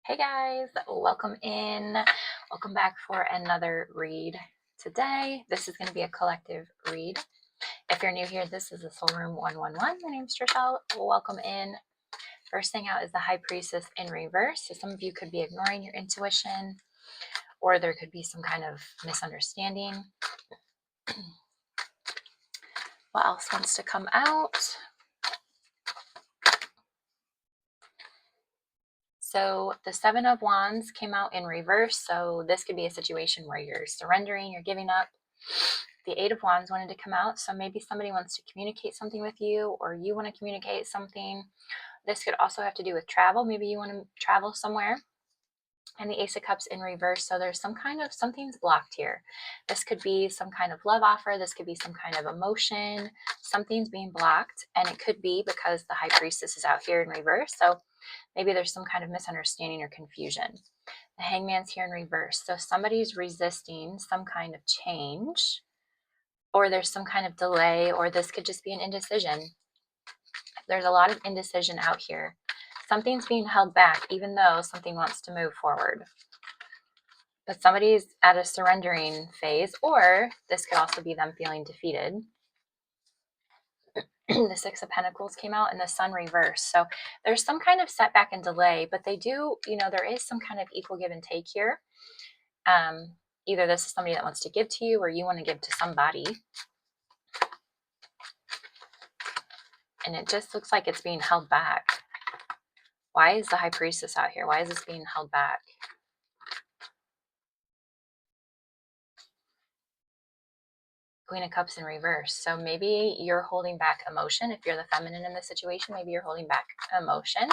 Hey guys, welcome in. Welcome back for another read today. This is going to be a collective read. If you're new here, this is the Soul Room 111. My name is Trishelle. Welcome in. First thing out is the High Priestess in reverse. So some of you could be ignoring your intuition, or there could be some kind of misunderstanding. What else wants to come out? So the Seven of Wands came out in reverse. So this could be a situation where you're surrendering, you're giving up. The Eight of Wands wanted to come out. So maybe somebody wants to communicate something with you, or you want to communicate something. This could also have to do with travel. Maybe you want to travel somewhere. And the Ace of Cups in reverse. So there's something's blocked here. This could be some kind of love offer. This could be some kind of emotion. Something's being blocked. And it could be because the High Priestess is out here in reverse. So maybe there's some kind of misunderstanding or confusion. The Hangman's here in reverse. So somebody's resisting some kind of change, or there's some kind of delay, or this could just be an indecision. There's a lot of indecision out here. Something's being held back, even though something wants to move forward. But somebody's at a surrendering phase, or this could also be them feeling defeated. The Six of Pentacles came out and the Sun reversed. So there's some kind of setback and delay, but they do, there is some kind of equal give and take here. Either this is somebody that wants to give to you, or you want to give to somebody. And it just looks like it's being held back. Why is the High Priestess out here? Why is this being held back? Queen of Cups in reverse. So maybe you're holding back emotion. If you're the feminine in this situation, maybe you're holding back emotion.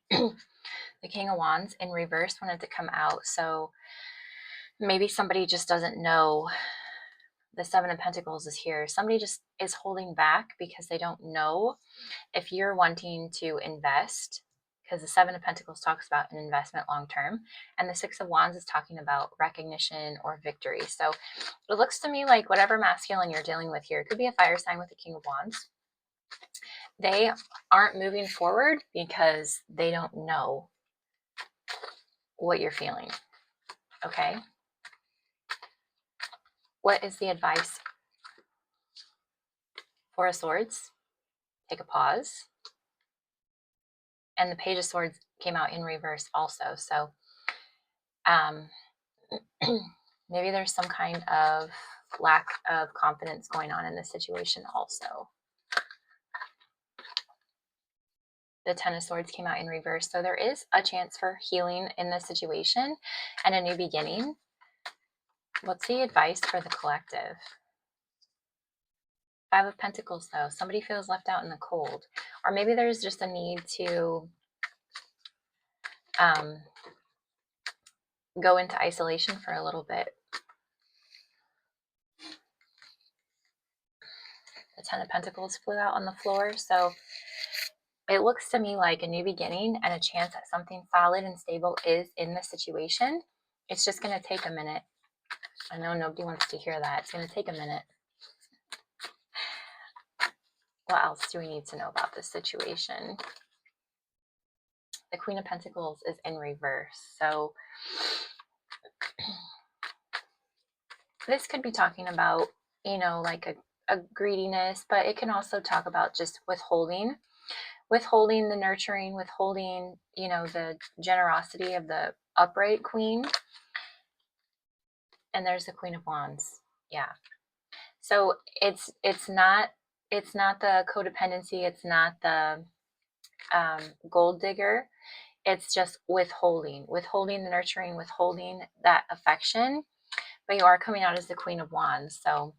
The King of Wands in reverse wanted to come out. So maybe somebody just doesn't know. The Seven of Pentacles is here. Somebody just is holding back because they don't know if you're wanting to invest, because the Seven of Pentacles talks about an investment long term, and the Six of Wands is talking about recognition or victory. So it looks to me like whatever masculine you're dealing with here, it could be a fire sign with the King of Wands. They aren't moving forward because they don't know what you're feeling. Okay? What is the advice? Four of Swords. Take a pause. And the Page of Swords came out in reverse also. So maybe there's some kind of lack of confidence going on in this situation also. The Ten of Swords came out in reverse. So there is a chance for healing in this situation and a new beginning. What's the advice for the collective? Five of Pentacles, though. Somebody feels left out in the cold. Or maybe there's just a need to go into isolation for a little bit. The Ten of Pentacles flew out on the floor. So it looks to me like a new beginning and a chance that something solid and stable is in the situation. It's just going to take a minute. I know nobody wants to hear that. It's going to take a minute. What else do we need to know about this situation? The Queen of Pentacles is in reverse. So this could be talking about, like a greediness, but it can also talk about just withholding the nurturing, withholding, the generosity of the upright queen. And there's the Queen of Wands. Yeah. So it's not the codependency. It's not the gold digger. It's just withholding the nurturing, withholding that affection. But you are coming out as the Queen of Wands. So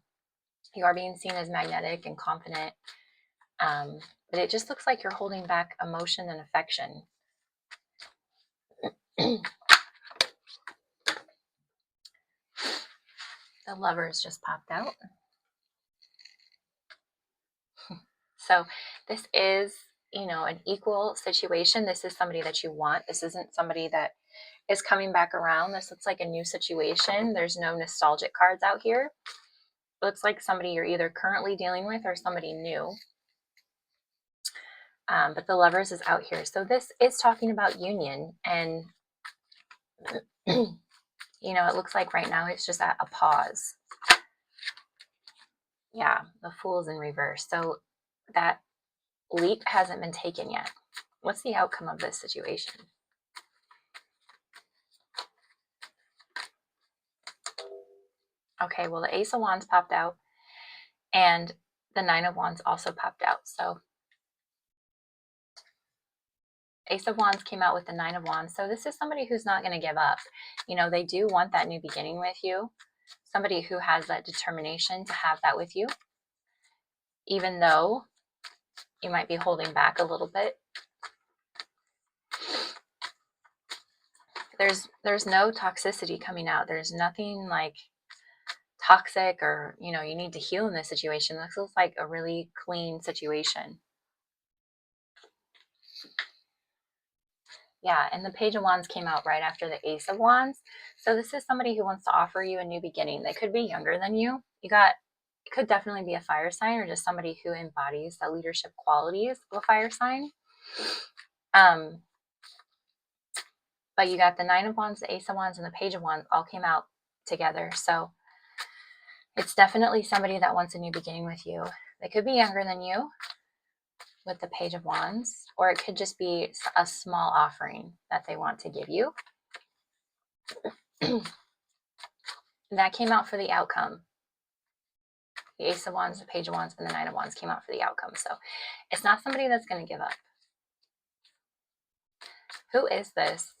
you are being seen as magnetic and confident. But it just looks like you're holding back emotion and affection. The Lovers just popped out. So this is, an equal situation. This is somebody that you want. This isn't somebody that is coming back around. This looks like a new situation. There's no nostalgic cards out here. It looks like somebody you're either currently dealing with or somebody new. But the Lovers is out here. So this is talking about union. And, you know, it looks like right now it's just at a pause. Yeah, the Fool's in reverse. So that leap hasn't been taken yet. What's the outcome of this situation? Okay, well, the Ace of Wands popped out and the Nine of Wands also popped out. So Ace of Wands came out with the Nine of Wands. So this is somebody who's not going to give up. You know, they do want that new beginning with you. Somebody who has that determination to have that with you, even though you might be holding back a little bit. There's no toxicity coming out. There's nothing like toxic or, you know, you need to heal in this situation. This looks like a really clean situation. Yeah, and the Page of Wands came out right after the Ace of Wands. So this is somebody who wants to offer you a new beginning. They could be younger than you. It could definitely be a fire sign or just somebody who embodies the leadership qualities of a fire sign. But you got the Nine of Wands, the Ace of Wands, and the Page of Wands all came out together. So it's definitely somebody that wants a new beginning with you. They could be younger than you with the Page of Wands, or it could just be a small offering that they want to give you. That came out for the outcome. The Ace of Wands, the Page of Wands, and the Nine of Wands came out for the outcome. So it's not somebody that's going to give up. Who is this?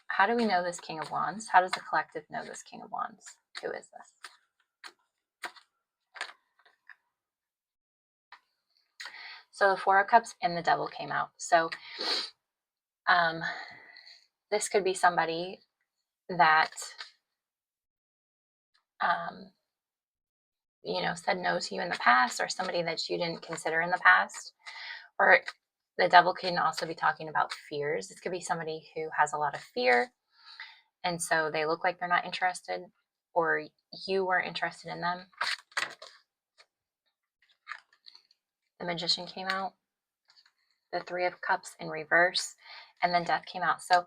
How do we know this King of Wands? How does the collective know this King of Wands? Who is this? So the Four of Cups and the Devil came out. So this could be somebody that, you know, said no to you in the past, or somebody that you didn't consider in the past. Or the Devil can also be talking about fears. This could be somebody who has a lot of fear, and so they look like they're not interested, or you weren't interested in them. The Magician came out, the Three of Cups in reverse, and then Death came out. So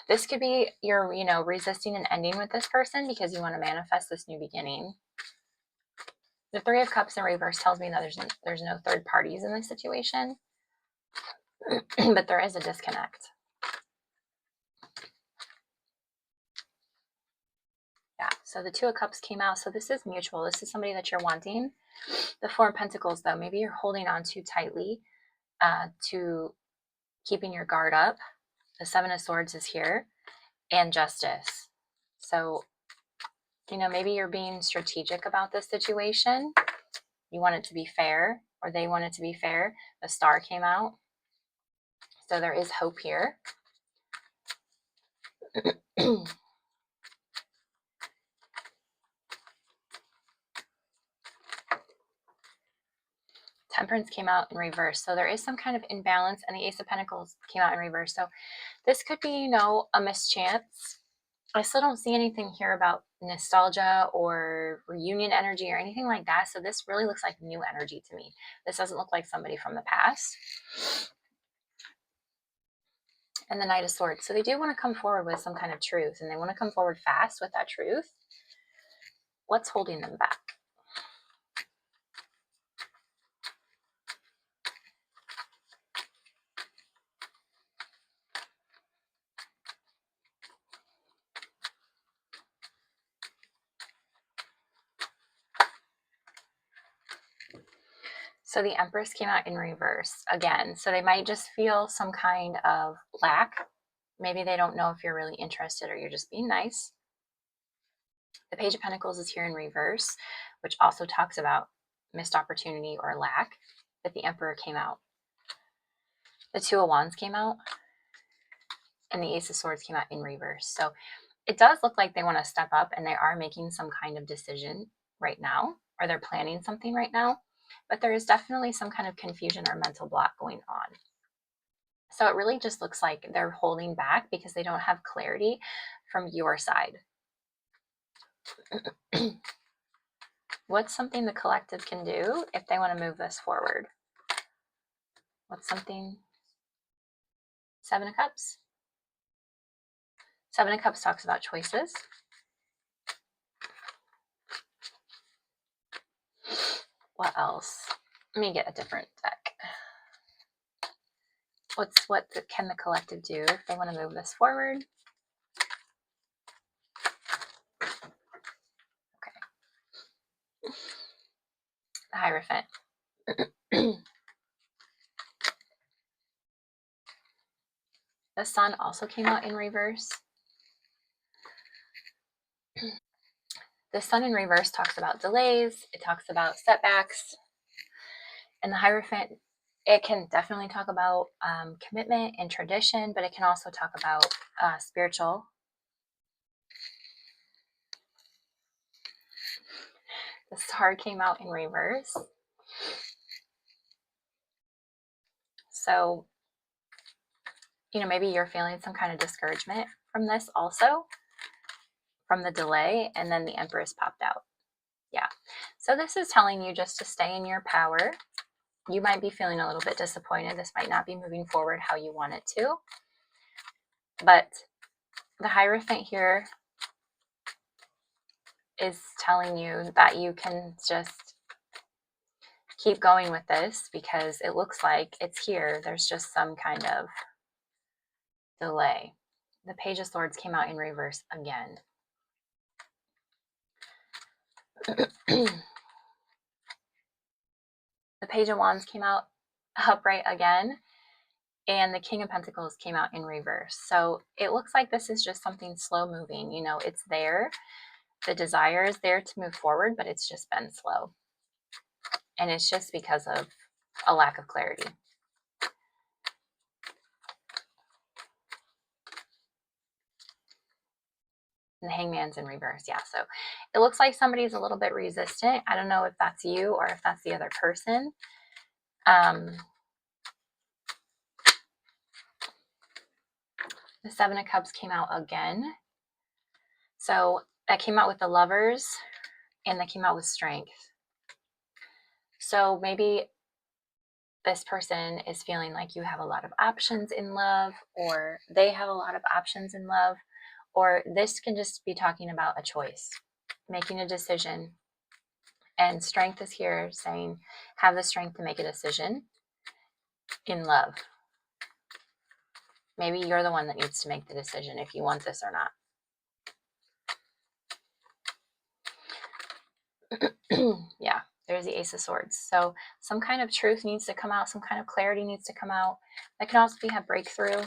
this could be you're, you know, resisting an ending with this person because you want to manifest this new beginning. The Three of Cups in reverse tells me that there's no third parties in this situation, but there is a disconnect. Yeah, so the Two of Cups came out. So this is mutual. This is somebody that you're wanting. The Four of Pentacles, though, maybe you're holding on too tightly to keeping your guard up. The Seven of Swords is here, and Justice. So, you know, maybe you're being strategic about this situation. You want it to be fair, or they want it to be fair. The Star came out. So there is hope here. Temperance came out in reverse. So there is some kind of imbalance, and the Ace of Pentacles came out in reverse. So this could be, you know, a mischance. I still don't see anything here about nostalgia or reunion energy or anything like that. So this really looks like new energy to me. This doesn't look like somebody from the past. And the Knight of Swords. So they do want to come forward with some kind of truth, and they want to come forward fast with that truth. What's holding them back? So the Empress came out in reverse again. So they might just feel some kind of lack. Maybe they don't know if you're really interested or you're just being nice. The Page of Pentacles is here in reverse, which also talks about missed opportunity or lack. But the Emperor came out. The Two of Wands came out. And the Ace of Swords came out in reverse. So it does look like they want to step up, and they are making some kind of decision right now, or they're planning something right now. But there is definitely some kind of confusion or mental block going on. So it really just looks like they're holding back because they don't have clarity from your side. What's something the collective can do if they want to move this forward? What's something? 7 of Cups. 7 of Cups talks about choices. What else? Let me get a different deck. Can the collective do if they want to move this forward? Okay. The Hierophant. The Sun also came out in reverse. The Sun in reverse talks about delays. It talks about setbacks. And the Hierophant, it can definitely talk about commitment and tradition, but it can also talk about spiritual. The Star came out in reverse. So, maybe you're feeling some kind of discouragement from this also, from the delay, and then the Empress popped out. Yeah. So this is telling you just to stay in your power. You might be feeling a little bit disappointed. This might not be moving forward how you want it to. But the Hierophant here is telling you that you can just keep going with this because it looks like it's here. There's just some kind of delay. The Page of Swords came out in reverse again. The Page of Wands came out upright again, and the King of Pentacles came out in reverse. So it looks like this is just something slow moving. It's there. The desire is there to move forward, but it's just been slow. And it's just because of a lack of clarity. And the Hangman's in reverse. Yeah, so it looks like somebody's a little bit resistant. I don't know if that's you or if that's the other person. The Seven of Cups came out again. So that came out with the Lovers, and that came out with Strength. So maybe this person is feeling like you have a lot of options in love, or they have a lot of options in love, or this can just be talking about a choice, making a decision. And Strength is here saying, have the strength to make a decision in love. Maybe you're the one that needs to make the decision if you want this or not. Yeah, there's the Ace of Swords. So some kind of truth needs to come out. Some kind of clarity needs to come out. That can also be a breakthrough.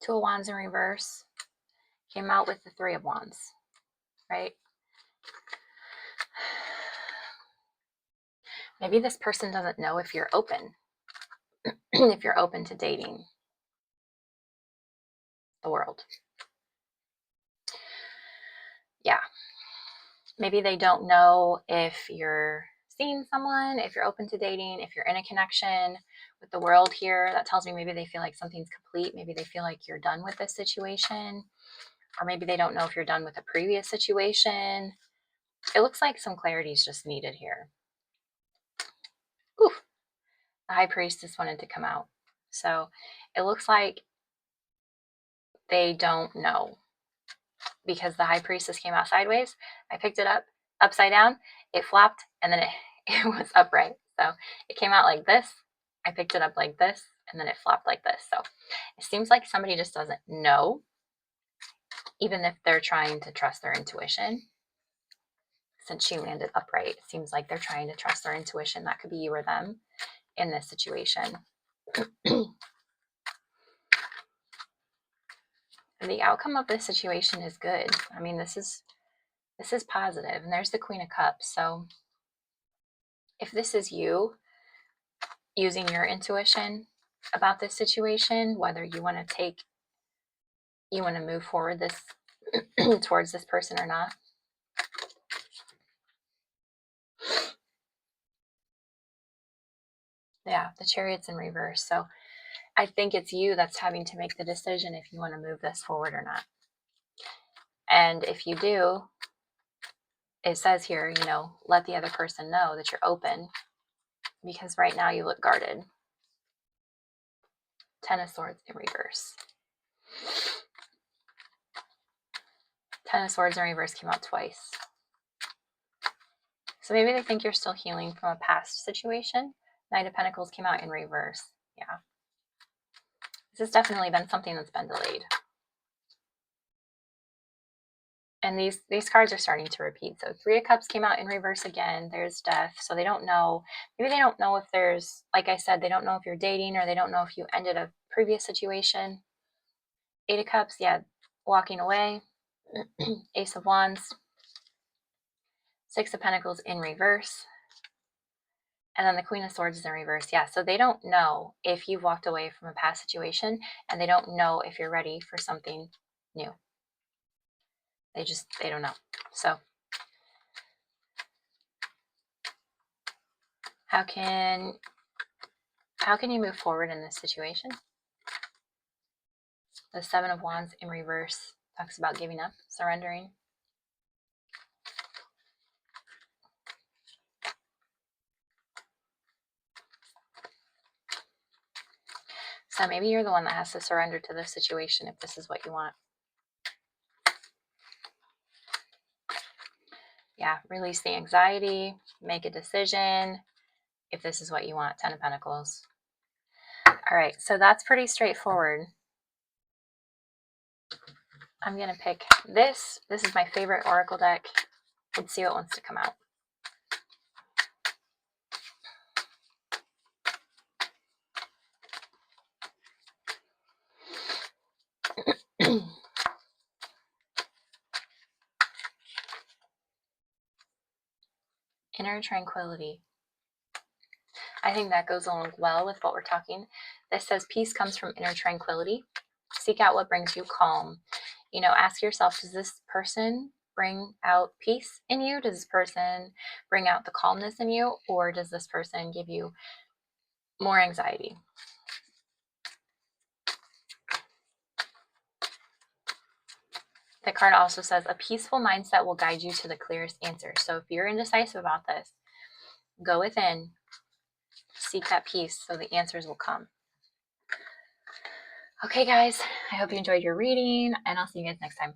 Two of Wands in reverse came out with the Three of Wands, right? Maybe this person doesn't know if you're open, if you're open to dating the world. Yeah. Maybe they don't know if you're seeing someone, if you're open to dating, if you're in a connection with the world here. That tells me maybe they feel like something's complete. Maybe they feel like you're done with this situation. Or maybe they don't know if you're done with a previous situation. It looks like some clarity is just needed here. Ooh, the High Priestess wanted to come out. So it looks like they don't know, because the High Priestess came out sideways. I picked it up upside down. It flopped, and then it was upright. So it came out like this. I picked it up like this, and then it flopped like this. So it seems like somebody just doesn't know, even if they're trying to trust their intuition. Since she landed upright, it seems like they're trying to trust their intuition. That could be you or them in this situation. The outcome of this situation is good. I mean, this is positive. And there's the Queen of Cups. So if this is you using your intuition about this situation, whether you want to move forward this towards this person or not. Yeah, the Chariot's in reverse. So I think it's you that's having to make the decision if you want to move this forward or not. And if you do, it says here, let the other person know that you're open because right now you look guarded. Ten of Swords in reverse. Ten of Swords in reverse came out twice. So maybe they think you're still healing from a past situation. Knight of Pentacles came out in reverse. Yeah. This has definitely been something that's been delayed. And these cards are starting to repeat. So Three of Cups came out in reverse again. There's Death. So they don't know. Maybe they don't know if there's, like I said, they don't know if you're dating, or they don't know if you ended a previous situation. Eight of Cups, yeah, walking away. Ace of Wands. Six of Pentacles in reverse. And then the Queen of Swords is in reverse. Yeah, so they don't know if you've walked away from a past situation, and they don't know if you're ready for something new. They don't know. So how can you move forward in this situation? The Seven of Wands in reverse talks about giving up, surrendering. So maybe you're the one that has to surrender to this situation if this is what you want. Yeah, release the anxiety, make a decision if this is what you want. Ten of Pentacles. All right, so that's pretty straightforward. I'm going to pick this. This is my favorite Oracle deck. Let's see what wants to come out. Inner tranquility. I think that goes along well with what we're talking. This says peace comes from inner tranquility. Seek out what brings you calm. You know, ask yourself, does this person bring out peace in you? Does this person bring out the calmness in you? Or does this person give you more anxiety? The card also says a peaceful mindset will guide you to the clearest answer. So if you're indecisive about this, go within, seek that peace so the answers will come. Okay, guys, I hope you enjoyed your reading, and I'll see you guys next time.